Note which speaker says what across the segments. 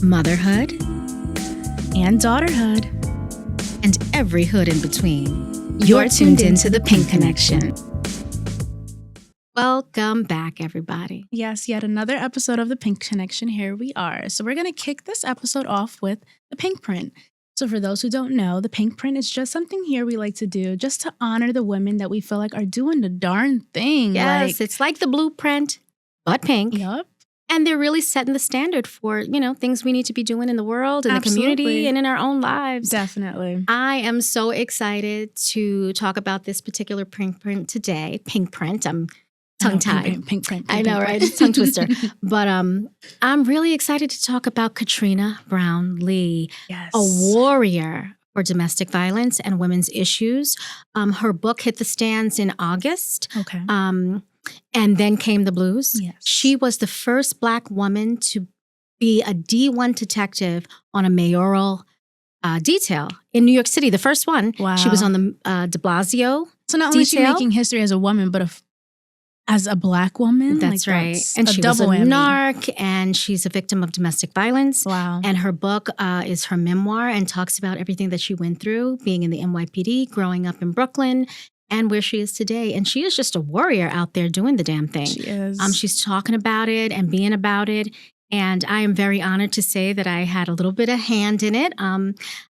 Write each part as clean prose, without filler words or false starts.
Speaker 1: motherhood,
Speaker 2: and daughterhood,
Speaker 1: and every hood in between. You're tuned into the PnK Connection. Welcome back, everybody.
Speaker 2: Yes, yet another episode of the PnK Connection. Here we are. So we're going to kick this episode off with the PnK Print. So for those who don't know, the PnK Print is just something here we like to do just to honor the women that we feel like are doing the darn thing.
Speaker 1: Yes, it's like the blueprint, but pink.
Speaker 2: Yup.
Speaker 1: And they're really setting the standard for, things we need to be doing in the world, in the community, and in our own lives.
Speaker 2: Definitely.
Speaker 1: I am so excited to talk about this particular PnK Print today. PnK Print. I'm tongue-tied.
Speaker 2: PnK Print.
Speaker 1: I know, right? It's tongue twister. But I'm really excited to talk about Katrina Brown Lee,
Speaker 2: Yes.
Speaker 1: a warrior for domestic violence and women's issues. Her book hit the stands in August.
Speaker 2: Okay.
Speaker 1: And then came the blues.
Speaker 2: Yes.
Speaker 1: She was the first Black woman to be a D1 detective on a mayoral detail in New York City, the first one.
Speaker 2: Wow.
Speaker 1: She was on the de Blasio
Speaker 2: So not only is she
Speaker 1: detail.
Speaker 2: making history as a woman, but as a Black woman.
Speaker 1: That's right.
Speaker 2: That's
Speaker 1: And
Speaker 2: a
Speaker 1: she was a
Speaker 2: double whammy.
Speaker 1: narc, and she's a victim of domestic violence.
Speaker 2: Wow.
Speaker 1: And her book is her memoir and talks about everything that she went through being in the NYPD, growing up in Brooklyn, and where she is today. And she is just a warrior out there doing the damn thing.
Speaker 2: She is.
Speaker 1: She's talking about it and being about it. And I am very honored to say that I had a little bit of hand in it.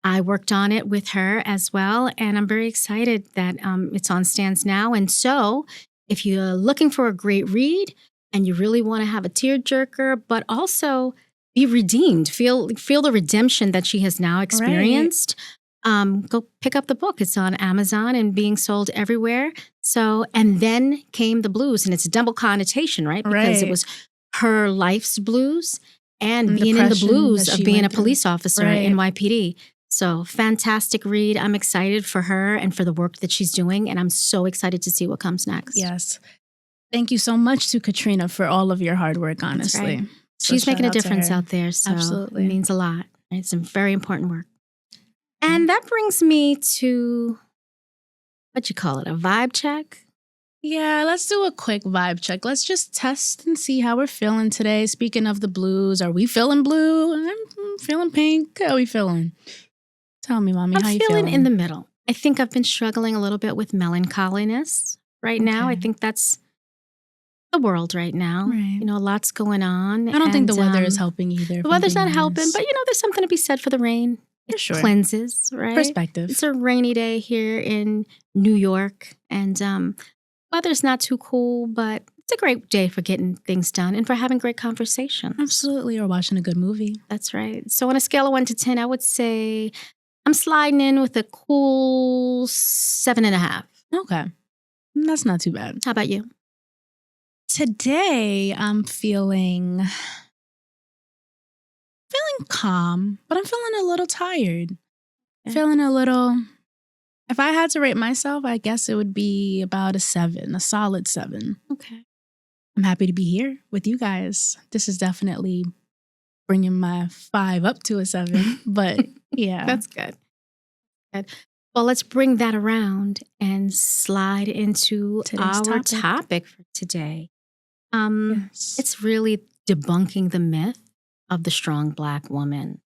Speaker 1: I worked on it with her as well. And I'm very excited that it's on stands now. And so if you're looking for a great read and you really want to have a tearjerker, but also be redeemed, feel the redemption that she has now experienced, go pick up the book. It's on Amazon and being sold everywhere. So, and then came the blues, and it's a double connotation, right? Because it was her life's blues and being in the blues of being a police officer in NYPD. So fantastic read. I'm excited for her and for the work that she's doing, and I'm so excited to see what comes next.
Speaker 2: Yes. Thank you so much to Katrina for all of your hard work, honestly.
Speaker 1: Right.
Speaker 2: So
Speaker 1: She's making a
Speaker 2: shout out to
Speaker 1: difference
Speaker 2: her.
Speaker 1: out there, so
Speaker 2: Absolutely.
Speaker 1: it means a lot. It's some very important work. And that brings me to, a vibe check?
Speaker 2: Yeah, let's do a quick vibe check. Let's just test and see how we're feeling today. Speaking of the blues, are we feeling blue? I'm feeling pink. How are we feeling? Tell me, Mommy, how you feeling?
Speaker 1: I'm feeling in the middle. I think I've been struggling a little bit with melancholiness right now. I think that's the world right now.
Speaker 2: Right.
Speaker 1: A lot's going on.
Speaker 2: I don't think the weather is helping either.
Speaker 1: The weather's not helping, but there's something to be said for the rain. It cleanses, right?
Speaker 2: Perspective.
Speaker 1: It's a rainy day here in New York, and weather's not too cool, but it's a great day for getting things done and for having great conversations.
Speaker 2: Absolutely, or watching a good movie.
Speaker 1: That's right. So on a scale of 1 to 10, I would say I'm sliding in with a cool 7.5.
Speaker 2: Okay. That's not too bad.
Speaker 1: How about you?
Speaker 2: Today, I'm feeling calm, but I'm feeling a little tired. Feeling a little, if I had to rate myself, I guess it would be about a 7, a solid 7.
Speaker 1: Okay.
Speaker 2: I'm happy to be here with you guys. This is definitely bringing my 5 up to a 7, but yeah.
Speaker 1: That's good. Well, let's bring that around and slide into
Speaker 2: Today's
Speaker 1: our topic for today. It's really debunking the myth of the strong Black woman.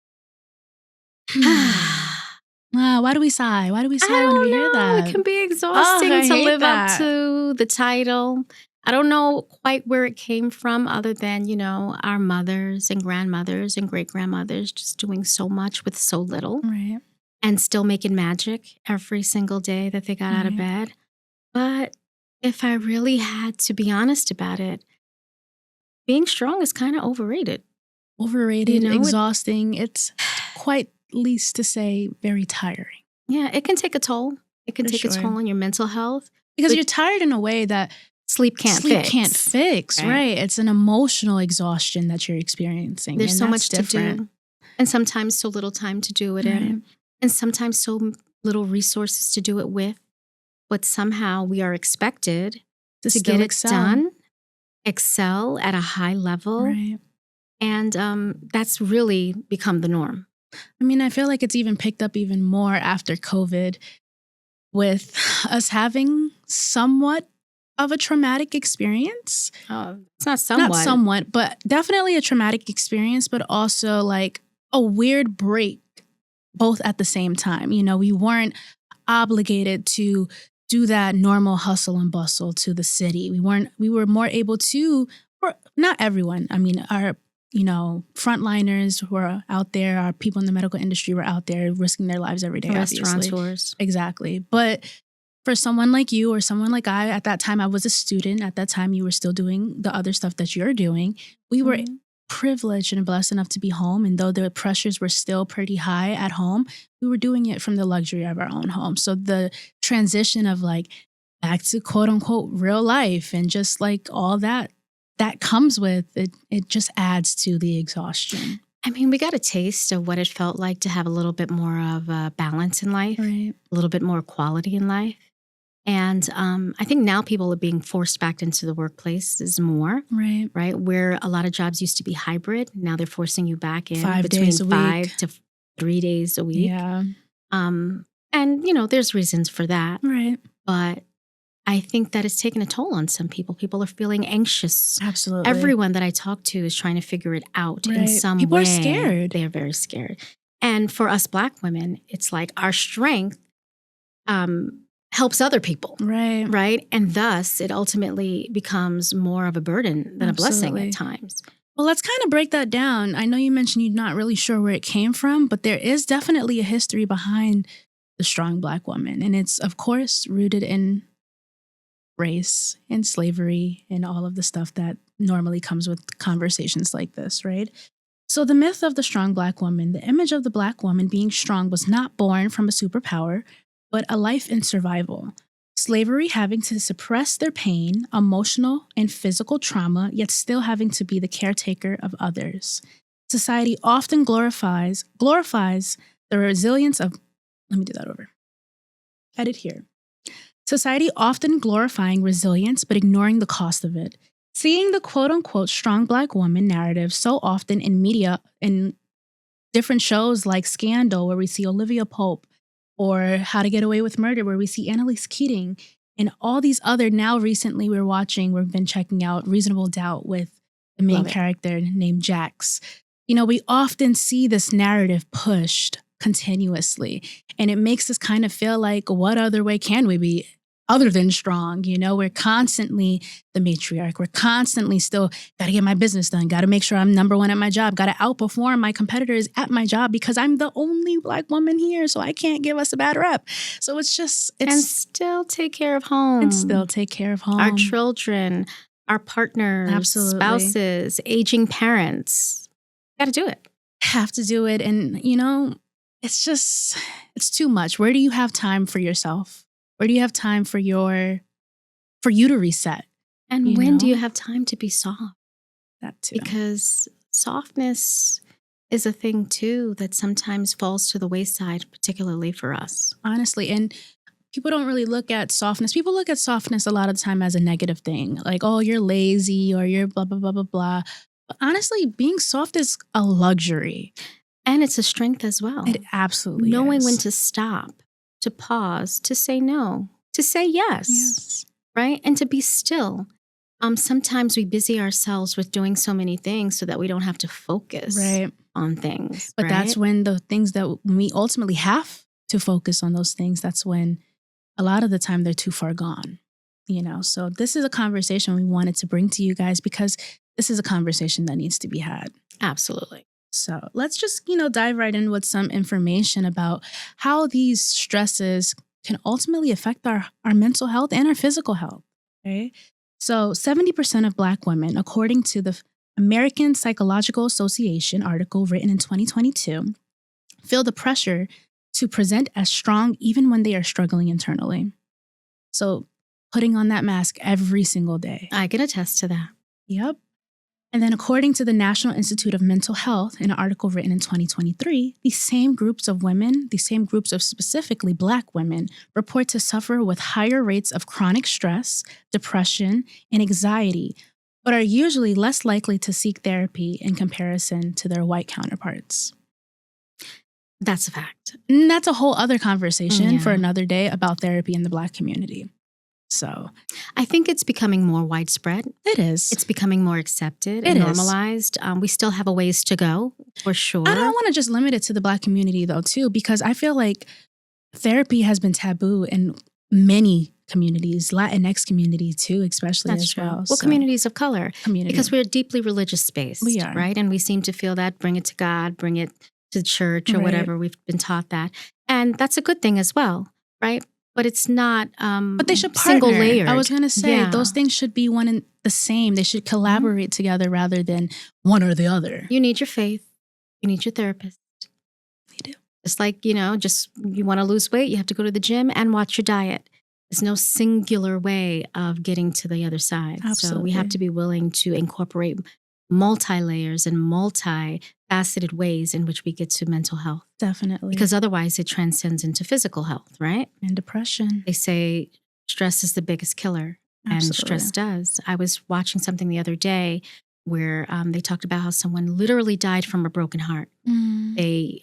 Speaker 2: Why do we sigh? Why do we sigh when we hear that?
Speaker 1: It can be exhausting to live
Speaker 2: that.
Speaker 1: up to the title. I don't know quite where it came from other than, our mothers and grandmothers and great-grandmothers just doing so much with so little.
Speaker 2: Right.
Speaker 1: And still making magic every single day that they got out of bed. But if I really had to be honest about it, being strong is kind of overrated.
Speaker 2: Overrated, exhausting. It's quite least to say very tiring.
Speaker 1: Yeah, it can take a toll. It can take a toll on your mental health.
Speaker 2: Because you're tired in a way that
Speaker 1: sleep can't fix.
Speaker 2: Right. It's an emotional exhaustion that you're experiencing.
Speaker 1: There's so much
Speaker 2: different.
Speaker 1: to do. And sometimes so little time to do it in. And sometimes so little resources to do it with. But somehow we are expected to get it done, excel at a high level.
Speaker 2: Right.
Speaker 1: And that's really become the norm.
Speaker 2: I mean, I feel like it's even picked up even more after COVID with us having somewhat of a traumatic experience.
Speaker 1: Oh, it's not somewhat.
Speaker 2: Not somewhat, but definitely a traumatic experience, but also like a weird break both at the same time. You know, we weren't obligated to do that normal hustle and bustle to the city. We were more able to, or not everyone. I mean, our, you know, frontliners who are out there, our people in the medical industry were out there risking their lives every day, obviously.
Speaker 1: Restaurateurs.
Speaker 2: Exactly. But for someone like you or someone like I, at that time, I was a student. At that time, you were still doing the other stuff that you're doing. We were privileged and blessed enough to be home. And though the pressures were still pretty high at home, we were doing it from the luxury of our own home. So the transition of like back to quote unquote real life and just like all that comes with it, it just adds to the exhaustion.
Speaker 1: I mean, we got a taste of what it felt like to have a little bit more of a balance in life,
Speaker 2: Right.
Speaker 1: a little bit more quality in life. And I think now people are being forced back into the workplace more, right? Where a lot of jobs used to be hybrid. Now they're forcing you back in
Speaker 2: 5
Speaker 1: between
Speaker 2: days a
Speaker 1: 5
Speaker 2: week.
Speaker 1: to 3 days a week.
Speaker 2: Yeah.
Speaker 1: And, you know, there's reasons for that.
Speaker 2: Right.
Speaker 1: But I think that it's taken a toll on some people. People are feeling anxious.
Speaker 2: Absolutely.
Speaker 1: Everyone that I talk to is trying to figure it out in some way.
Speaker 2: People are scared.
Speaker 1: They're very scared. And for us Black women, it's like our strength helps other people. Right. And thus it ultimately becomes more of a burden than a blessing at times.
Speaker 2: Well, let's kind of break that down. I know you mentioned you're not really sure where it came from, but there is definitely a history behind the strong Black woman. And it's, of course, rooted in race and slavery and all of the stuff that normally comes with conversations like this, right? So the myth of the strong Black woman, the image of the Black woman being strong was not born from a superpower, but a life in survival. Slavery having to suppress their pain, emotional and physical trauma, yet still having to be the caretaker of others. Society often glorifies the resilience of, let me do that over. Edit here. Society often glorifying resilience, but ignoring the cost of it. Seeing the quote-unquote strong Black woman narrative so often in media, in different shows like Scandal, where we see Olivia Pope, or How to Get Away with Murder, where we see Annalise Keating, and all these other, now recently we've been checking out Reasonable Doubt with the main character named Jax. You know, we often see this narrative pushed continuously, and it makes us kind of feel like, what other way can we be other than strong? You know, we're constantly the matriarch. We're constantly still got to get my business done, got to make sure I'm number one at my job, got to outperform my competitors at my job because I'm the only Black woman here, so I can't give us a bad rep. So and
Speaker 1: still take care of home. Our children, our partners,
Speaker 2: absolutely,
Speaker 1: spouses, aging parents. Got to do it.
Speaker 2: Have to do it. And, you know, it's too much. Where do you have time for yourself? Where do you have time for you to reset?
Speaker 1: And when do you have time to be soft?
Speaker 2: That too.
Speaker 1: Because softness is a thing too that sometimes falls to the wayside, particularly for us.
Speaker 2: Honestly, and people don't really look at softness. People look at softness a lot of the time as a negative thing. Like, oh, you're lazy or you're blah, blah, blah, blah, blah. But honestly, being soft is a luxury.
Speaker 1: And it's a strength as well.
Speaker 2: It absolutely
Speaker 1: Knowing
Speaker 2: is.
Speaker 1: when to stop, to pause, to say no, to say yes, right? And to be still. Sometimes we busy ourselves with doing so many things so that we don't have to focus on things.
Speaker 2: But that's when the things that we ultimately have to focus on those things, that's when a lot of the time they're too far gone, you know? So this is a conversation we wanted to bring to you guys because this is a conversation that needs to be had.
Speaker 1: Absolutely.
Speaker 2: So let's just, dive right in with some information about how these stresses can ultimately affect our mental health and our physical health. Okay. So 70% of Black women, according to the American Psychological Association article written in 2022, feel the pressure to present as strong even when they are struggling internally. So putting on that mask every single day.
Speaker 1: I can attest to that.
Speaker 2: Yep. And then according to the National Institute of Mental Health, in an article written in 2023, these same groups of women, these same groups of specifically Black women, report to suffer with higher rates of chronic stress, depression, and anxiety, but are usually less likely to seek therapy in comparison to their white counterparts.
Speaker 1: That's a fact.
Speaker 2: And that's a whole other conversation for another day about therapy in the Black community. So
Speaker 1: I think it's becoming more widespread.
Speaker 2: it is.
Speaker 1: It's becoming more accepted
Speaker 2: It
Speaker 1: and
Speaker 2: is.
Speaker 1: normalized. We still have a ways to go, for sure.
Speaker 2: I don't want to just limit it to the Black community, though, too, because I feel like therapy has been taboo in many communities, Latinx community, too, especially
Speaker 1: That's
Speaker 2: as
Speaker 1: true.
Speaker 2: well.
Speaker 1: Well,
Speaker 2: So,
Speaker 1: communities of color,
Speaker 2: community.
Speaker 1: because we're deeply religious based,
Speaker 2: We are.
Speaker 1: right? And we seem to feel that, bring it to God, bring it to the church or
Speaker 2: Right.
Speaker 1: whatever. We've been taught that. And that's a good thing as well, right? But it's not
Speaker 2: But they should
Speaker 1: single
Speaker 2: partner.
Speaker 1: layered.
Speaker 2: I was going to say,
Speaker 1: Yeah.
Speaker 2: those things should be one and the same. They should collaborate together rather than one or the other.
Speaker 1: You need your faith. You need your therapist.
Speaker 2: They do.
Speaker 1: It's like, just you want to lose weight, you have to go to the gym and watch your diet. There's no singular way of getting to the other side. So we have
Speaker 2: Absolutely.
Speaker 1: to be willing to incorporate multi-layers and multi-faceted ways in which we get to mental health.
Speaker 2: Definitely.
Speaker 1: Because otherwise it transcends into physical health, right?
Speaker 2: And depression.
Speaker 1: They say stress is the biggest killer. And
Speaker 2: Absolutely.
Speaker 1: stress does. I was watching something the other day where they talked about how someone literally died from a broken heart.
Speaker 2: Mm.
Speaker 1: They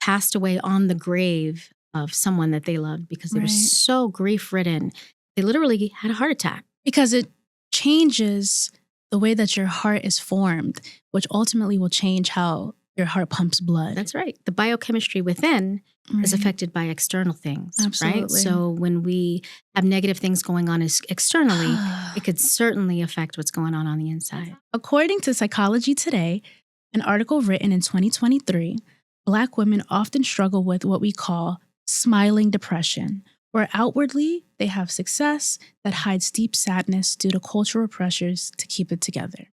Speaker 1: passed away on the grave of someone that they loved because they were
Speaker 2: Right.
Speaker 1: so grief-ridden. They literally had a heart attack.
Speaker 2: Because it changes the way that your heart is formed, which ultimately will change how your heart pumps blood.
Speaker 1: That's right. The biochemistry within is
Speaker 2: Right.
Speaker 1: affected by external things, right?
Speaker 2: Absolutely.
Speaker 1: So when we have negative things going on externally, it could certainly affect what's going on the inside.
Speaker 2: According to Psychology Today, an article written in 2023, Black women often struggle with what we call smiling depression, where outwardly they have success that hides deep sadness due to cultural pressures to keep it together.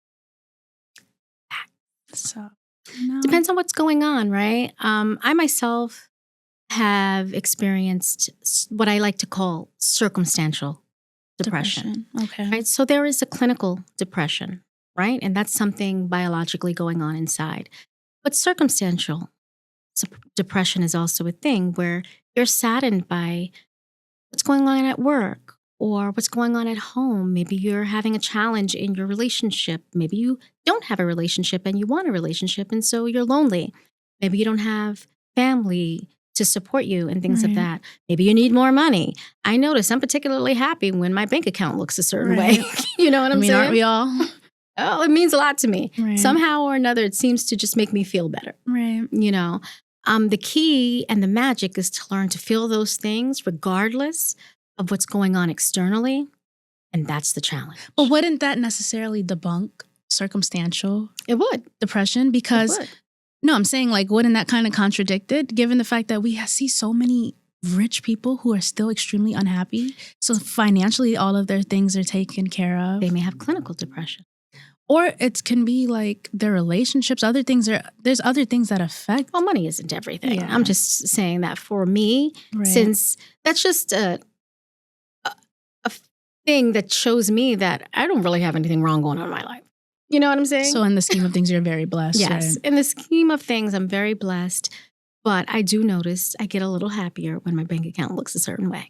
Speaker 2: So,
Speaker 1: Depends on what's going on, right? I myself have experienced what I like to call circumstantial depression.
Speaker 2: Okay.
Speaker 1: Right? So there is a clinical depression, right? And that's something biologically going on inside. But circumstantial depression is also a thing where you're saddened by what's going on at work or what's going on at home. Maybe you're having a challenge in your relationship. Maybe you don't have a relationship and you want a relationship, and so you're lonely. Maybe you don't have family to support you and things of
Speaker 2: Right.
Speaker 1: that. Maybe you need more money. I notice I'm particularly happy when my bank account looks a certain way.
Speaker 2: Right.
Speaker 1: You know what I'm saying?
Speaker 2: Aren't we all?
Speaker 1: Oh, it means a lot to me.
Speaker 2: Right.
Speaker 1: Somehow or another, it seems to just make me feel better.
Speaker 2: Right.
Speaker 1: The key and the magic is to learn to feel those things regardless of what's going on externally. And that's the challenge.
Speaker 2: But wouldn't that necessarily debunk circumstantial
Speaker 1: It would.
Speaker 2: depression? Because,
Speaker 1: It would.
Speaker 2: no, I'm saying, like, wouldn't that kind of contradict it, given the fact that we see so many rich people who are still extremely unhappy? So financially, all of their things are taken care of.
Speaker 1: They may have clinical depression.
Speaker 2: Or it can be like their relationships, there's other things that affect.
Speaker 1: Well, money isn't everything.
Speaker 2: Yeah.
Speaker 1: I'm just saying that for me,
Speaker 2: Right.
Speaker 1: since that's just a thing that shows me that I don't really have anything wrong going on in my life. You know what I'm saying?
Speaker 2: So in the scheme of things, you're very blessed.
Speaker 1: Yes.
Speaker 2: Right?
Speaker 1: In the scheme of things, I'm very blessed. But I do notice I get a little happier when my bank account looks a certain way,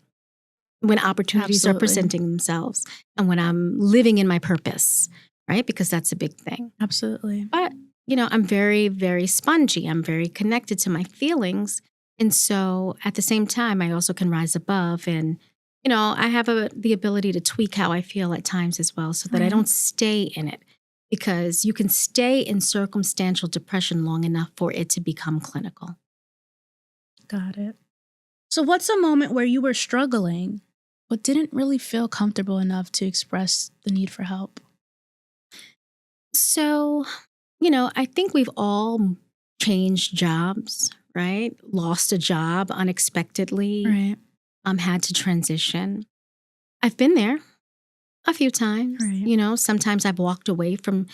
Speaker 1: when opportunities are
Speaker 2: Absolutely.
Speaker 1: presenting themselves, and when I'm living in my purpose, right? Because that's a big thing.
Speaker 2: Absolutely.
Speaker 1: But, I'm very, very spongy. I'm very connected to my feelings. And so at the same time, I also can rise above and, I have the ability to tweak how I feel at times as well so that I
Speaker 2: Right.
Speaker 1: don't stay in it. Because you can stay in circumstantial depression long enough for it to become clinical.
Speaker 2: Got it. So what's a moment where you were struggling but didn't really feel comfortable enough to express the need for help?
Speaker 1: So, I think we've all changed jobs, right? Lost a job unexpectedly,
Speaker 2: Right.
Speaker 1: Had to transition. I've been there a few times.
Speaker 2: Right.
Speaker 1: Sometimes I've walked away from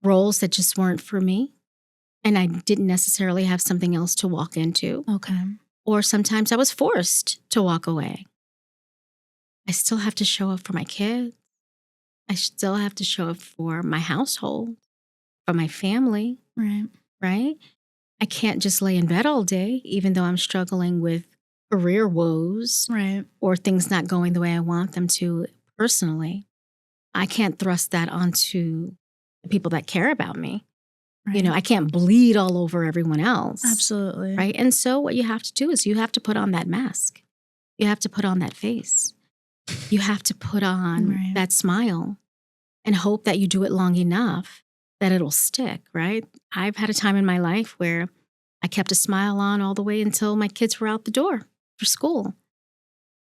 Speaker 1: roles that just weren't for me, and I didn't necessarily have something else to walk into.
Speaker 2: Okay.
Speaker 1: Or sometimes I was forced to walk away. I still have to show up for my kids. I still have to show up for my household, for my family,
Speaker 2: Right.
Speaker 1: right? I can't just lay in bed all day, even though I'm struggling with career woes
Speaker 2: Right.
Speaker 1: or things not going the way I want them to personally. I can't thrust that onto the people that care about me.
Speaker 2: Right.
Speaker 1: I can't bleed all over everyone else.
Speaker 2: Absolutely.
Speaker 1: Right? And so what you have to do is you have to put on that mask. You have to put on that face. You have to put on
Speaker 2: Right.
Speaker 1: that smile and hope that you do it long enough that it'll stick, right? I've had a time in my life where I kept a smile on all the way until my kids were out the door for school.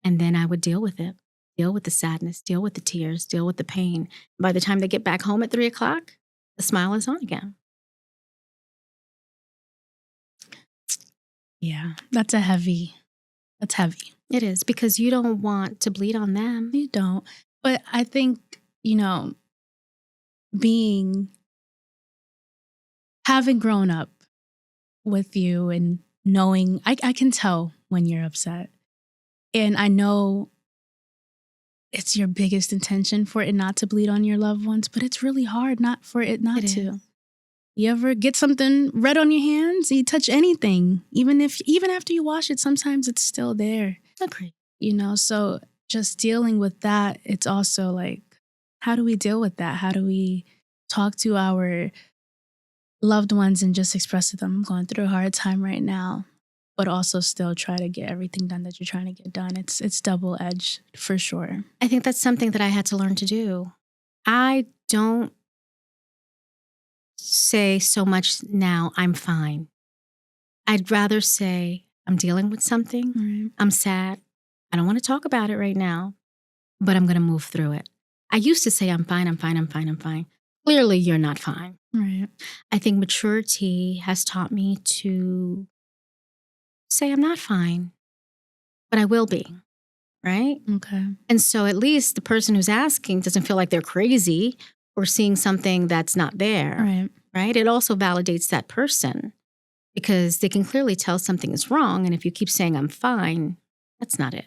Speaker 1: And then I would deal with it, deal with the sadness, deal with the tears, deal with the pain. By the time they get back home at 3 o'clock, the smile is on again.
Speaker 2: Yeah, that's heavy.
Speaker 1: It is because you don't want to bleed on them.
Speaker 2: You don't. But I think, having grown up with you and knowing, I can tell when you're upset. And I know it's your biggest intention for it not to bleed on your loved ones, but it's really hard not for it not
Speaker 1: It
Speaker 2: to.
Speaker 1: is.
Speaker 2: You ever get something red on your hands? You touch anything, even after you wash it, sometimes it's still there.
Speaker 1: Agreed.
Speaker 2: So just dealing with that, it's also like, how do we deal with that? How do we talk to our loved ones and just express to them, I'm going through a hard time right now, but also still try to get everything done that you're trying to get done? It's double-edged for sure.
Speaker 1: I think that's something that I had to learn to do. I don't say so much now, I'm fine. I'd rather say, I'm dealing with something.
Speaker 2: Right.
Speaker 1: I'm sad. I don't want to talk about it right now, but I'm going to move through it. I used to say, I'm fine, I'm fine, I'm fine, I'm fine. Clearly, you're not fine.
Speaker 2: Right.
Speaker 1: I think maturity has taught me to say, I'm not fine, but I will be, right?
Speaker 2: Okay.
Speaker 1: And so at least the person who's asking doesn't feel like they're crazy or seeing something that's not there,
Speaker 2: Right.
Speaker 1: right? It also validates that person because they can clearly tell something is wrong. And if you keep saying, I'm fine, that's not it.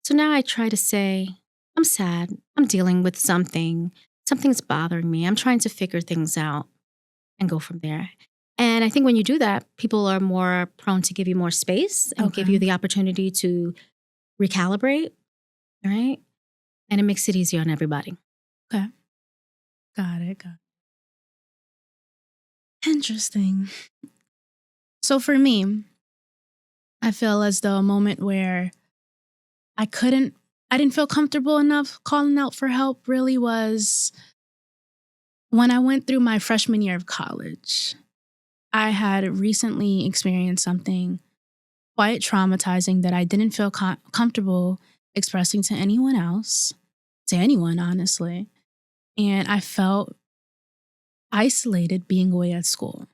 Speaker 1: So now I try to say, I'm sad. I'm dealing with something. Something's bothering me. I'm trying to figure things out and go from there. And I think when you do that, people are more prone to give you more space and give
Speaker 2: Okay.
Speaker 1: you the opportunity to recalibrate, right? And it makes it easier on everybody.
Speaker 2: Okay. Got it. Interesting. So for me, I feel as though a moment where I didn't feel comfortable enough calling out for help really was when I went through my freshman year of college. I had recently experienced something quite traumatizing that I didn't feel comfortable expressing to anyone else, to anyone, honestly. And I felt isolated being away at school.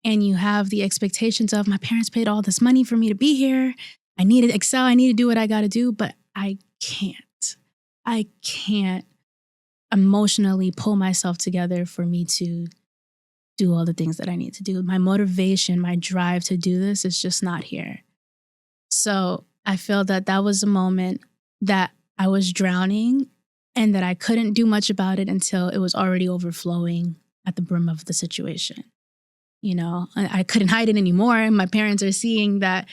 Speaker 2: And you have the expectations of, my parents paid all this money for me to be here. I need to excel. I need to do what I got to do, but I can't. I can't emotionally pull myself together for me to do all the things that I need to do. My motivation, my drive to do this is just not here. So I feel that was a moment that I was drowning and that I couldn't do much about it until it was already overflowing at the brim of the situation. I couldn't hide it anymore. My parents are seeing that,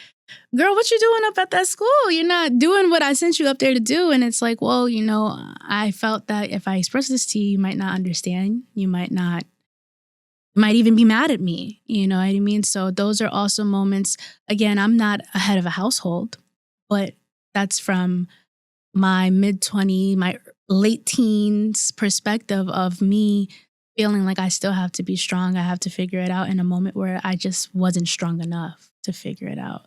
Speaker 2: girl, what you doing up at that school? You're not doing what I sent you up there to do. And it's like, well, I felt that if I express this to you, you might not understand. You might even be mad at me. You know what I mean? So those are also moments. Again, I'm not a head of a household, but that's from my mid-20s, my late teens perspective of me feeling like I still have to be strong. I have to figure it out in a moment where I just wasn't strong enough to figure it out.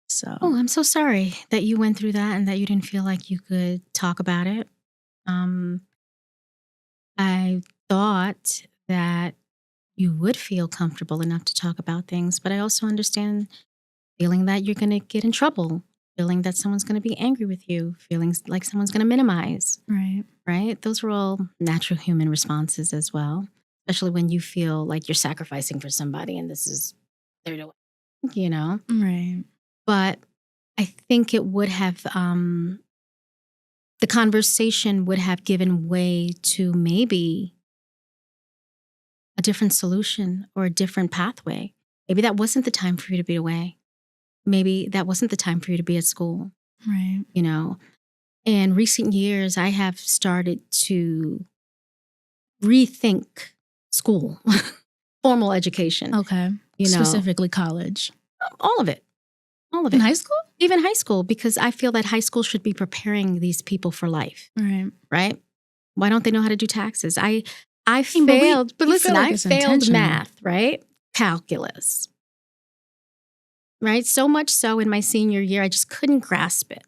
Speaker 2: So,
Speaker 1: I'm so sorry that you went through that and that you didn't feel like you could talk about it. I thought that you would feel comfortable enough to talk about things, but I also understand feeling that you're going to get in trouble, feeling that someone's going to be angry with you, feeling like someone's going to minimize, right? Those are all natural human responses as well, especially when you feel like you're sacrificing for somebody and this is their way,
Speaker 2: Right.
Speaker 1: But I think it would have, the conversation would have given way to maybe a different solution or a different pathway. Maybe that wasn't the time for you to be away. Maybe that wasn't the time for you to be at school.
Speaker 2: Right.
Speaker 1: In recent years, I have started to rethink school, formal education.
Speaker 2: Okay. Specifically college.
Speaker 1: All of it.
Speaker 2: In high school?
Speaker 1: Even high school, because I feel that high school should be preparing these people for life,
Speaker 2: Right.
Speaker 1: right? Why don't they know how to do taxes? I
Speaker 2: mean,
Speaker 1: failed, but
Speaker 2: you
Speaker 1: listen,
Speaker 2: feel like
Speaker 1: I
Speaker 2: it's
Speaker 1: failed
Speaker 2: intentional.
Speaker 1: math, right? Calculus, right? So much so in my senior year, I just couldn't grasp it.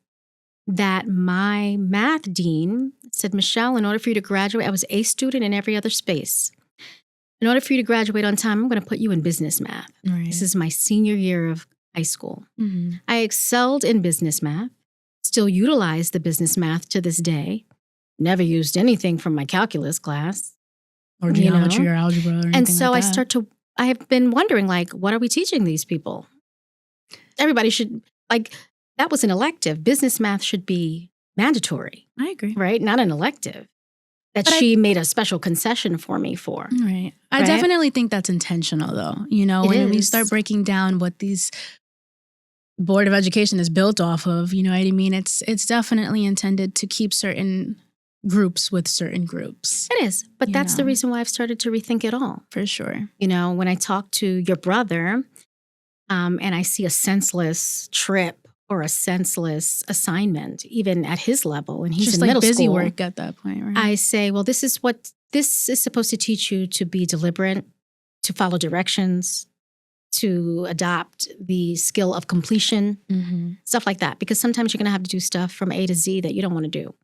Speaker 1: That my math dean said, Michelle, in order for you to graduate, I was a student in every other space. In order for you to graduate on time, I'm going to put you in business math.
Speaker 2: Right.
Speaker 1: This is my senior year of high school.
Speaker 2: Mm-hmm.
Speaker 1: I excelled in business math, still utilize the business math to this day. Never used anything from my calculus class.
Speaker 2: Or geometry or algebra or anything
Speaker 1: and so
Speaker 2: like that.
Speaker 1: I have been wondering, like, what are we teaching these people? Everybody should, like, that was an elective. Business math should be mandatory.
Speaker 2: I agree.
Speaker 1: Right? Not an elective. That
Speaker 2: But
Speaker 1: she made a special concession for me for.
Speaker 2: Right. I
Speaker 1: Right?
Speaker 2: definitely think that's intentional, though. You know,
Speaker 1: It
Speaker 2: when we
Speaker 1: is.
Speaker 2: start breaking down what these Board of Education is built off of, you know what I mean? It's definitely intended to keep certain groups with certain groups.
Speaker 1: It is. But
Speaker 2: You
Speaker 1: that's the
Speaker 2: know.
Speaker 1: reason why I've started to rethink it all.
Speaker 2: For sure.
Speaker 1: You know, when I talk to your brother and I see a senseless trip or a senseless assignment, even at his level, and he's
Speaker 2: Just
Speaker 1: in
Speaker 2: like
Speaker 1: middle
Speaker 2: busy
Speaker 1: school,
Speaker 2: work at that point, right?
Speaker 1: I say, well, this is supposed to teach you to be deliberate, to follow directions, to adopt the skill of completion,
Speaker 2: Mm-hmm.
Speaker 1: stuff like that. Because sometimes you're going to have to do stuff from A to Z that you don't want to do.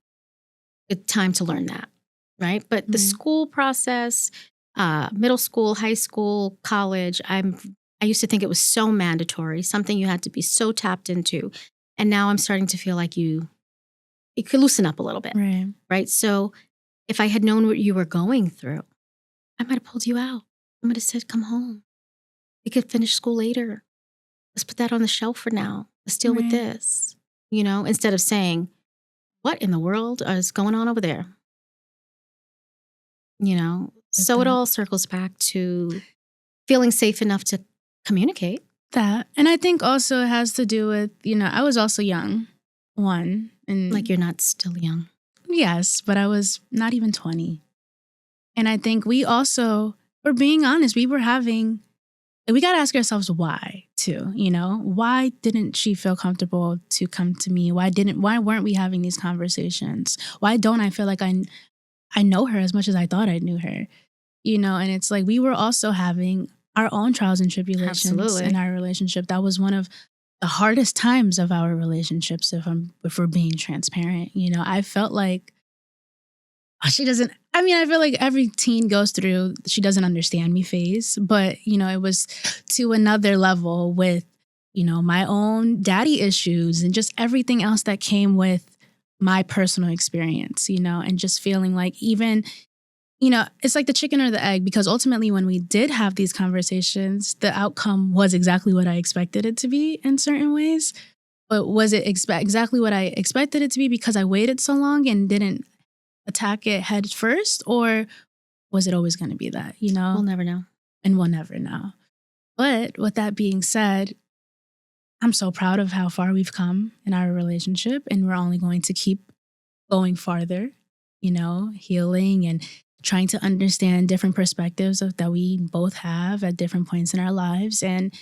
Speaker 1: It's time to learn that, right? But the
Speaker 2: Right.
Speaker 1: school process, middle school, high school, college, I used to think it was so mandatory, something you had to be so tapped into. And now I'm starting to feel like you could loosen up a little bit,
Speaker 2: Right.
Speaker 1: right? So if I had known what you were going through, I might have pulled you out. I might have said, come home. We could finish school later. Let's put that on the shelf for now. Let's deal with
Speaker 2: Right.
Speaker 1: this, you know, instead of saying, what in the world is going on over there? You know,
Speaker 2: Get
Speaker 1: so it
Speaker 2: that.
Speaker 1: all circles back to feeling safe enough to communicate.
Speaker 2: That. And I think also it has to do with, you know, I was also young, one. And
Speaker 1: Like you're not still young.
Speaker 2: yes, but I was not even 20. And I think we also, we're being honest, we got to ask ourselves why too, you know? Why didn't she feel comfortable to come to me? Why weren't we having these conversations? Why don't I feel like I know her as much as I thought I knew her? You know, and it's like we were also having our own trials and tribulations
Speaker 1: Absolutely.
Speaker 2: in our relationship. That was one of the hardest times of our relationships, if we're being transparent. You know, I felt like I feel like every teen goes through she doesn't understand me phase, but, you know, it was to another level with, you know, my own daddy issues and just everything else that came with my personal experience, you know, and just feeling like even, you know, it's like the chicken or the egg, because ultimately when we did have these conversations, the outcome was exactly what I expected it to be in certain ways. But was it exactly what I expected it to be because I waited so long and didn't attack it head first? Or was it always going to be that, you know?
Speaker 1: We'll never know.
Speaker 2: And we'll never know. But with that being said, I'm so proud of how far we've come in our relationship, and we're only going to keep going farther, you know, healing and trying to understand different perspectives that we both have at different points in our lives. And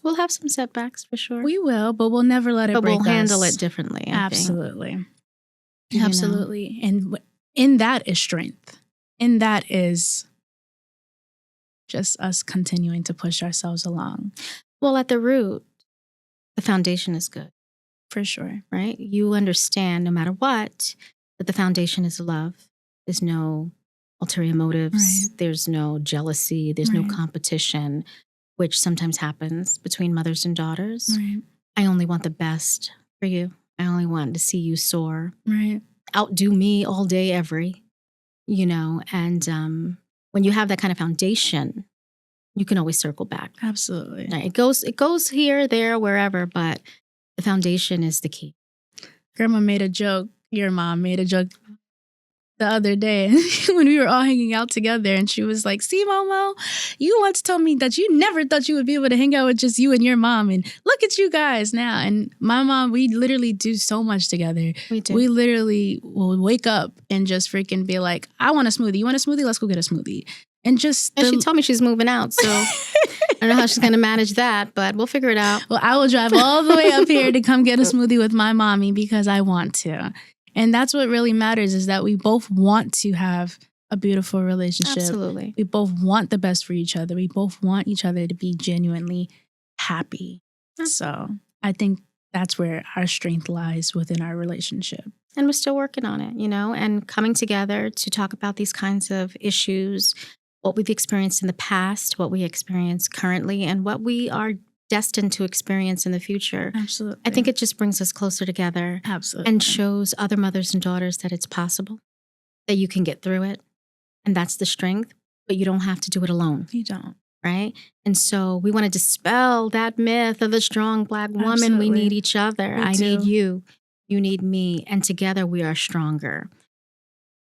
Speaker 1: We'll have some setbacks for sure.
Speaker 2: we will, but we'll never let it
Speaker 1: but
Speaker 2: break
Speaker 1: we'll handle
Speaker 2: us.
Speaker 1: it differently. I think.
Speaker 2: Absolutely.
Speaker 1: You know?
Speaker 2: Absolutely. And in that is strength. In that is just us continuing to push ourselves along.
Speaker 1: Well, at the root, the foundation is good,
Speaker 2: For sure.
Speaker 1: right? You understand no matter what, that the foundation is love. There's no ulterior motives.
Speaker 2: Right.
Speaker 1: There's no jealousy. There's no
Speaker 2: Right.
Speaker 1: competition, which sometimes happens between mothers and daughters.
Speaker 2: Right.
Speaker 1: I only want the best for you. I only want to see you soar,
Speaker 2: Right.
Speaker 1: outdo me all day, every, you know, and when you have that kind of foundation, you can always circle back.
Speaker 2: Absolutely.
Speaker 1: Right? It goes here, there, wherever, but the foundation is the key.
Speaker 2: Grandma made a joke. Your mom made a joke the other day when we were all hanging out together, and she was like, see, Momo, you once told me that you never thought you would be able to hang out with just you and your mom, and look at you guys now. And my mom, we literally do so much together.
Speaker 1: We do.
Speaker 2: We literally will wake up and just freaking be like, I want a smoothie. You want a smoothie? Let's go get a smoothie. And just
Speaker 1: And she told me she's moving out, so I don't know how she's going to manage that, but we'll figure it out.
Speaker 2: Well, I will drive all the way up here to come get a smoothie with my mommy because I want to. And that's what really matters, is that we both want to have a beautiful relationship.
Speaker 1: Absolutely.
Speaker 2: We both want the best for each other. We both want each other to be genuinely happy. So I think that's where our strength lies within our relationship.
Speaker 1: And we're still working on it, and coming together to talk about these kinds of issues, what we've experienced in the past, what we experience currently, and what we are destined to experience in the future.
Speaker 2: Absolutely.
Speaker 1: I think it just brings us closer together.
Speaker 2: Absolutely.
Speaker 1: And shows other mothers and daughters that it's possible, that you can get through it. And that's the strength, but you don't have to do it alone.
Speaker 2: You don't.
Speaker 1: Right? And so we want to dispel that myth of the strong Black woman.
Speaker 2: Absolutely.
Speaker 1: We need each other.
Speaker 2: We
Speaker 1: I
Speaker 2: do.
Speaker 1: need you. You need me. And together we are stronger.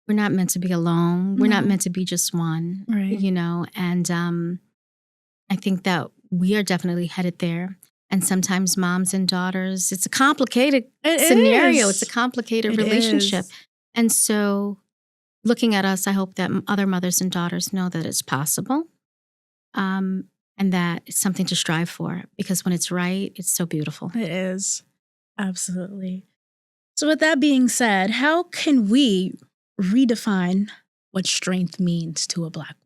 Speaker 1: We're not meant to be alone. We're not meant to be just one.
Speaker 2: Right.
Speaker 1: And I think that we are definitely headed there. And sometimes moms and daughters, it's a complicated scenario. It's a complicated relationship. And so looking at us, I hope that other mothers and daughters know that it's possible. And that it's something to strive for, because when it's right, it's so beautiful.
Speaker 2: It is. Absolutely. So with that being said, how can we redefine what strength means to a Black woman?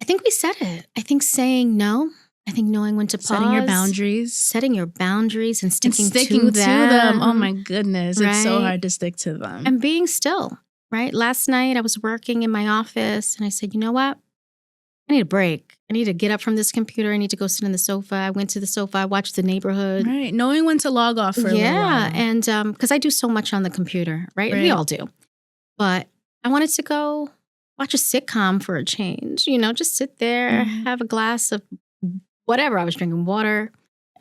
Speaker 1: I think we said it. I think saying no. I think knowing when to pause.
Speaker 2: Setting your boundaries.
Speaker 1: Setting your boundaries and sticking
Speaker 2: to
Speaker 1: them.
Speaker 2: them. Oh my goodness.
Speaker 1: Right?
Speaker 2: It's so hard to stick to them.
Speaker 1: And being still, right? Last night I was working in my office and I said, you know what? I need a break. I need to get up from this computer. I need to go sit on the sofa. I went to the sofa. I watched The Neighborhood.
Speaker 2: Right. Knowing when to log off for a little while.
Speaker 1: And because I do so much on the computer, right? We all do. But I wanted to go watch a sitcom for a change, just sit there, have a glass of whatever. I was drinking water.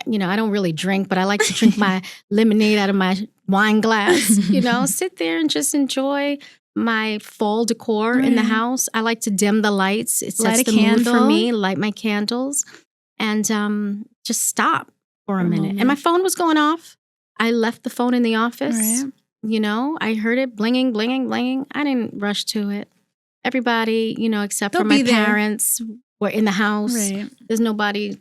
Speaker 1: I don't really drink, but I like to drink my lemonade out of my wine glass, sit there and just enjoy my fall decor in the house. I like to dim the lights. It sets the mood for me, light my candles, and just stop for a minute. And my phone was going off. I left the phone in the office.
Speaker 2: Right.
Speaker 1: I heard it blinging, blinging, blinging. I didn't rush to it. Everybody, except for my parents were in the house.
Speaker 2: Right.
Speaker 1: There's nobody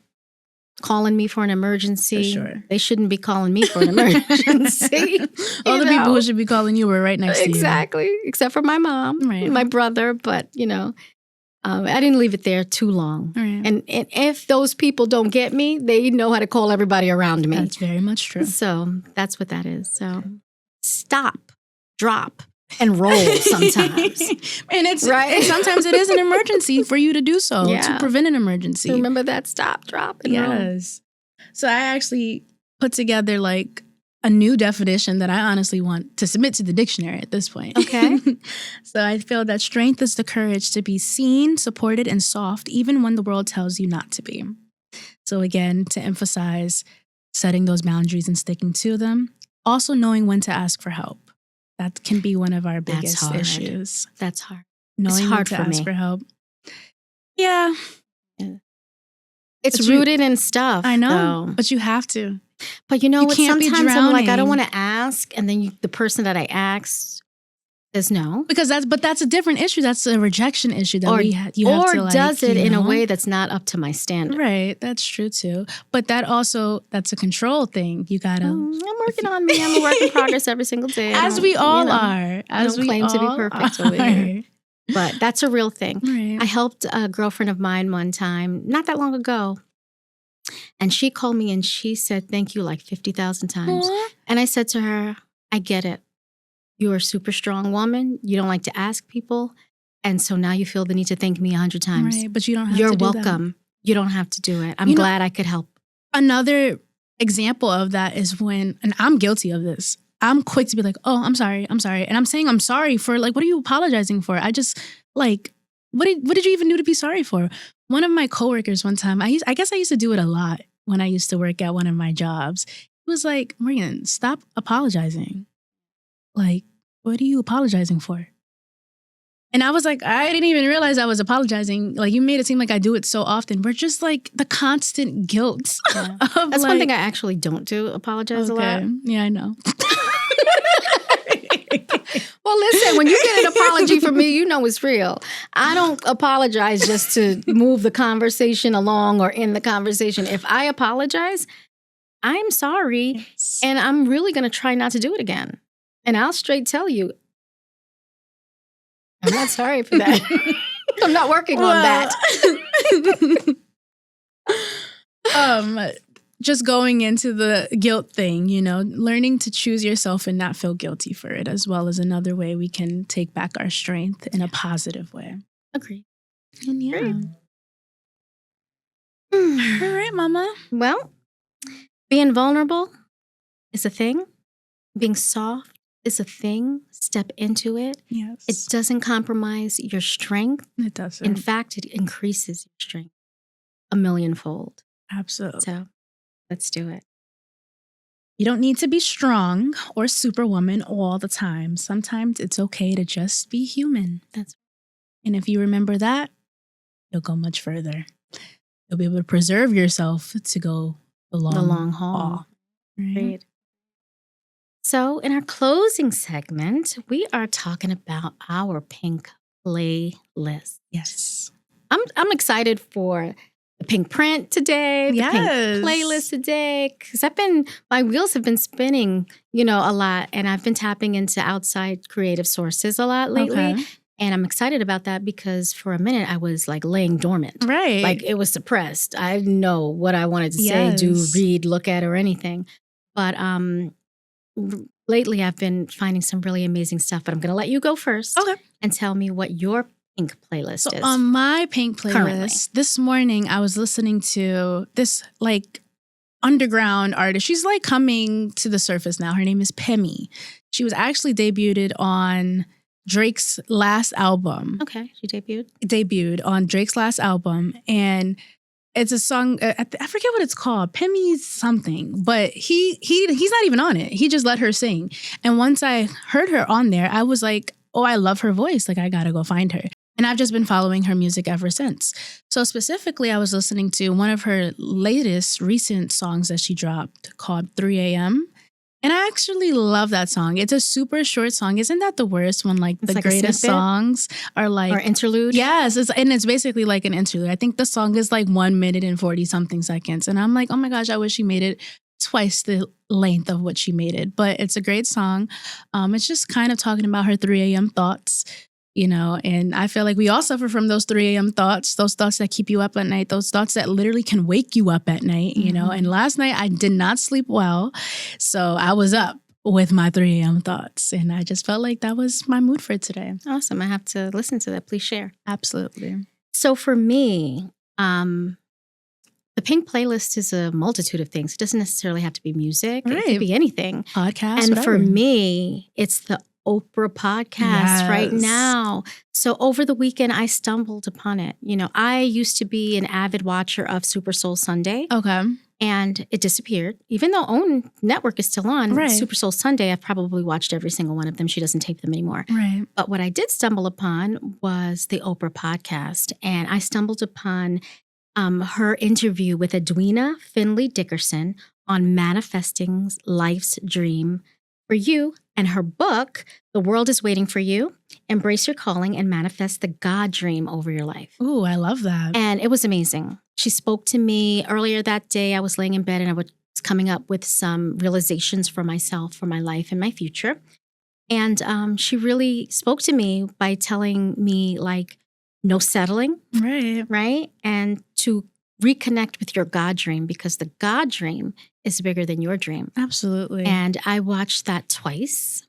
Speaker 1: calling me for an emergency.
Speaker 2: For sure.
Speaker 1: They shouldn't be calling me for an emergency.
Speaker 2: All the people who should be calling you were right next to you.
Speaker 1: Exactly. Except for my mom, my brother. But, I didn't leave it there too long.
Speaker 2: Right.
Speaker 1: And if those people don't get me, they know how to call everybody around me.
Speaker 2: That's very much true.
Speaker 1: So that's what that is. So stop, drop, and roll sometimes.
Speaker 2: And it's
Speaker 1: right.
Speaker 2: And sometimes it is an emergency for you to do so, to prevent an emergency.
Speaker 1: Remember that stop, drop, and roll.
Speaker 2: So I actually put together a new definition that I honestly want to submit to the dictionary at this point.
Speaker 1: Okay.
Speaker 2: So I feel that strength is the courage to be seen, supported, and soft, even when the world tells you not to be. So again, to emphasize setting those boundaries and sticking to them. Also knowing when to ask for help. That can be one of our biggest issues.
Speaker 1: That's hard.
Speaker 2: Knowing
Speaker 1: it's hard
Speaker 2: when to ask
Speaker 1: me.
Speaker 2: for help. Yeah.
Speaker 1: It's rooted in stuff.
Speaker 2: I know,
Speaker 1: though.
Speaker 2: but you have to.
Speaker 1: But you know what?
Speaker 2: Can't
Speaker 1: Sometimes I'm like, I don't
Speaker 2: drowning.
Speaker 1: want to ask. And then the person that I asked says no.
Speaker 2: Because that's a different issue. That's a rejection issue that you have to
Speaker 1: does it in a way that's not up to my standard.
Speaker 2: Right. That's true too. But that's a control thing. You gotta.
Speaker 1: I'm working on me. I'm a work in progress every single day.
Speaker 2: As we all are.
Speaker 1: I don't claim to be perfect over here. But that's a real thing.
Speaker 2: Right.
Speaker 1: I helped a girlfriend of mine one time, not that long ago. And she called me and she said, thank you like 50,000 times.
Speaker 2: Aww.
Speaker 1: And I said to her, I get it. You're a super strong woman. You don't like to ask people. And so now you feel the need to thank me 100 times.
Speaker 2: Right, but you don't have
Speaker 1: You're
Speaker 2: to do
Speaker 1: welcome.
Speaker 2: That.
Speaker 1: You don't have to do it. I'm glad I could help.
Speaker 2: Another example of that is when, and I'm guilty of this, I'm quick to be like, oh, I'm sorry. And I'm saying I'm sorry for what are you apologizing for? I just what did you even do to be sorry for? One of my coworkers one time, I guess I used to do it a lot when I used to work at one of my jobs. He was like, Morgan, stop apologizing. What are you apologizing for? And I was like, I didn't even realize I was apologizing. You made it seem like I do it so often. We're just the constant guilt.
Speaker 1: Yeah. That's one thing I actually don't do, apologize a lot.
Speaker 2: Yeah, I know.
Speaker 1: Well, listen, when you get an apology from me, you know it's real. I don't apologize just to move the conversation along or end the conversation. If I apologize, I'm sorry.
Speaker 2: Yes.
Speaker 1: And I'm really going to try not to do it again. And I'll straight tell you, I'm not sorry for that. I'm not working on that.
Speaker 2: Just going into the guilt thing, learning to choose yourself and not feel guilty for it, as well as another way we can take back our strength in a positive way.
Speaker 1: Agree.
Speaker 2: And yeah.
Speaker 1: Great.
Speaker 2: All right, Mama.
Speaker 1: Well, being vulnerable is a thing. Being soft is a thing. Step into it.
Speaker 2: Yes.
Speaker 1: It doesn't compromise your strength.
Speaker 2: It doesn't.
Speaker 1: In fact, it increases your strength 1,000,000-fold.
Speaker 2: Absolutely.
Speaker 1: So let's do it.
Speaker 2: You don't need to be strong or superwoman all the time. Sometimes it's okay to just be human. And if you remember that, you'll go much further. You'll be able to preserve yourself to go the long haul. Right?
Speaker 1: Great. So in our closing segment, we are talking about our pink playlist.
Speaker 2: Yes.
Speaker 1: I'm excited for the pink print today, the
Speaker 2: Yes.
Speaker 1: pink playlist today, because my wheels have been spinning, a lot, and I've been tapping into outside creative sources a lot lately.
Speaker 2: Okay.
Speaker 1: And I'm excited about that because for a minute I was like laying dormant.
Speaker 2: Right.
Speaker 1: Like it was suppressed. I didn't know what I wanted to say, do,
Speaker 2: Yes.
Speaker 1: read, look at, or anything. But lately I've been finding some really amazing stuff. But I'm going to let you go first.
Speaker 2: Okay.
Speaker 1: And tell me what your pink playlist is.
Speaker 2: On my pink playlist,
Speaker 1: Currently.
Speaker 2: this morning I was listening to this underground artist. She's coming to the surface now. Her name is Pemi. She was actually debuted on Drake's last album.
Speaker 1: Okay, she debuted.
Speaker 2: Debuted on Drake's last album. And it's a song, I forget what it's called, Pemi's something, but he's not even on it. He just let her sing. And once I heard her on there, I was like, oh, I love her voice. I gotta go find her. And I've just been following her music ever since. So specifically, I was listening to one of her latest recent songs that she dropped called 3 a.m. And I actually love that song. It's a super short song. Isn't that the worst when the
Speaker 1: like a
Speaker 2: greatest
Speaker 1: snippet?
Speaker 2: songs are
Speaker 1: Or interlude?
Speaker 2: Yes, it's basically like an interlude. I think the song is 1 minute and 40 something seconds. And I'm like, oh my gosh, I wish she made it twice the length of what she made it. But it's a great song. It's just kind of talking about her 3 a.m. thoughts, and I feel like we all suffer from those 3 a.m. thoughts, those thoughts that keep you up at night, those thoughts that literally can wake you up at night, And last night I did not sleep well. So I was up with my 3 a.m. thoughts. And I just felt like that was my mood for today.
Speaker 1: Awesome. I have to listen to that. Please share.
Speaker 2: Absolutely.
Speaker 1: So for me, the pink playlist is a multitude of things. It doesn't necessarily have to be music. It
Speaker 2: Right.
Speaker 1: could be anything.
Speaker 2: Podcast,
Speaker 1: And
Speaker 2: whatever.
Speaker 1: for me, it's the Oprah podcast right
Speaker 2: Yes.
Speaker 1: now. So over the weekend, I stumbled upon it. I used to be an avid watcher of Super Soul Sunday,
Speaker 2: Okay.
Speaker 1: and it disappeared. Even though OWN Network is still on,
Speaker 2: Right.
Speaker 1: Super Soul Sunday, I've probably watched every single one of them. She doesn't tape them anymore.
Speaker 2: Right.
Speaker 1: But what I did stumble upon was the Oprah podcast, and I stumbled upon her interview with Edwina Finley Dickerson on manifesting life's dream for you, and her book, The World is Waiting for You, Embrace Your Calling and Manifest the God Dream over your life.
Speaker 2: Ooh, I love that.
Speaker 1: And it was amazing. She spoke to me earlier that day. I was laying in bed and I was coming up with some realizations for myself, for my life and my future. And she really spoke to me by telling me no settling,
Speaker 2: Right.
Speaker 1: right? And to reconnect with your God dream, because the God dream is bigger than your dream.
Speaker 2: Absolutely.
Speaker 1: And I watched that twice.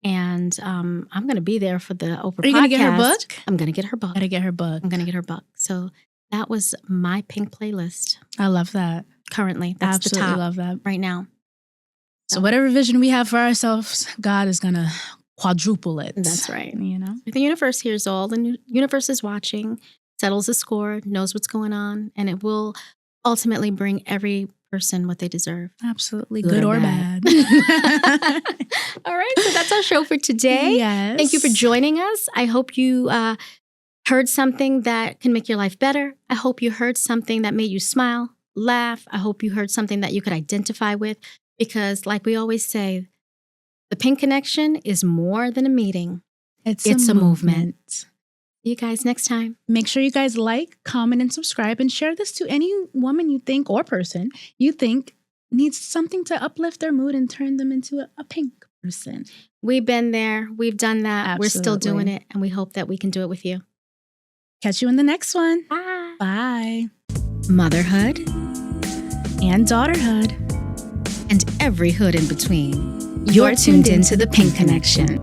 Speaker 1: And I'm going to be there for the Oprah podcast.
Speaker 2: Are you going to get her book?
Speaker 1: I'm going to get her book.
Speaker 2: Gotta get her book.
Speaker 1: I'm going to get her book. So that was my pink playlist
Speaker 2: I love that.
Speaker 1: currently. That's
Speaker 2: Absolutely
Speaker 1: the top
Speaker 2: love that.
Speaker 1: right now.
Speaker 2: So whatever vision we have for ourselves, God is going to quadruple it.
Speaker 1: That's right.
Speaker 2: The
Speaker 1: The universe hears all. The universe is watching, settles the score, knows what's going on, and it will ultimately bring every person what they deserve.
Speaker 2: Absolutely.
Speaker 1: Good
Speaker 2: Good
Speaker 1: or
Speaker 2: or bad.
Speaker 1: All right. So that's our show for today.
Speaker 2: Yes.
Speaker 1: Thank you for joining us. I hope you heard something that can make your life better. I hope you heard something that made you smile, laugh. I hope you heard something that you could identify with, because like we always say, The Pink Connection is more than a meeting.
Speaker 2: It's
Speaker 1: a movement. See you guys next time.
Speaker 2: Make sure you guys like, comment, and subscribe, and share this to any woman you think or person you think needs something to uplift their mood and turn them into a pink person.
Speaker 1: We've been there. We've done that.
Speaker 2: Absolutely.
Speaker 1: We're still doing it, and we hope that we can do it with you.
Speaker 2: Catch you in the next one.
Speaker 1: Bye.
Speaker 2: Bye.
Speaker 1: Motherhood
Speaker 2: And daughterhood.
Speaker 1: and every hood in between. You're tuned into the Pink Connection.